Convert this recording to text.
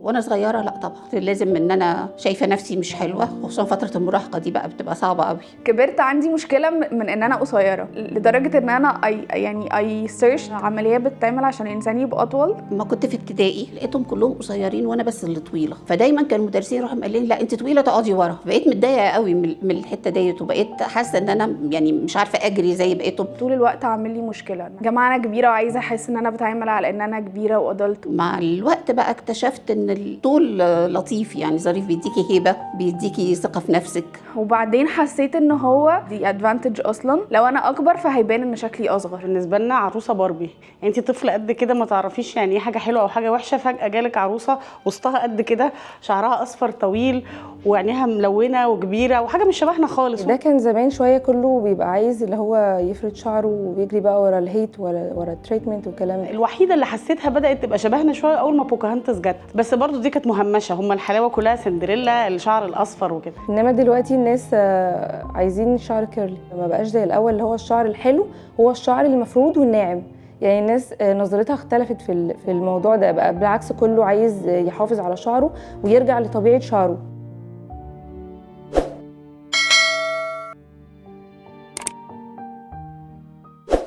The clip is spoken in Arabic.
وانا صغيره لا طبعا، لازم ان انا شايفه نفسي مش حلوه، خصوصا فتره المراهقه دي بقى بتبقى صعبه قوي. كبرت عندي مشكله من ان انا قصيره، لدرجه ان انا اي سيرش عمليه بتتعمل عشان الانسان يبقى اطول. لما كنت في ابتدائي لقيتهم كلهم قصيرين وانا بس اللي طويله، فدايما كان المدرسين يروحوا قايلين لي لا انت طويله تقعدي ورا. بقيت متضايقه قوي من الحته ديت، وبقيت حاسه ان انا يعني مش عارفه اجري زي بقيتهم. طول الوقت عامل لي مشكله، يا جماعه انا كبيره وعايزه احس ان انا بتعامل على ان انا كبيره وادلت. مع الوقت بقى اكتشفت ان الطول لطيف، يعني ظريف، بيديكي هيبه، بيديكي ثقه في نفسك. وبعدين حسيت ان هو دي ادفانتج اصلا، لو انا اكبر فهيبان ان شكلي اصغر. بالنسبه لنا عروسه باربي، يعني انت طفله قد كده ما تعرفيش يعني ايه حاجه حلوه او حاجه وحشه، فجاه جالك عروسه وسطها قد كده، شعرها اصفر طويل وعينيها ملونه وكبيره وحاجه مش شبهنا خالص. ده كان زمان شويه كله بيبقى عايز اللي هو يفرد شعره ويجري بقى ورا الهيت ورا التريتمنت والكلام ده. الوحيده اللي حسيتها بدات تبقى شبهنا شويه اول ما بوكاهانتس جت، بس برضو دي كانت مهمشه، هم الحلاوه كلها سندريلا، الشعر الاصفر وكده. انما دلوقتي الناس عايزين الشعر كيرلي، ما بقاش زي الاول اللي هو الشعر الحلو هو الشعر المفرود والناعم. يعني الناس نظرتها اختلفت في الموضوع ده، بقى بالعكس كله عايز يحافظ على شعره ويرجع لطبيعه شعره.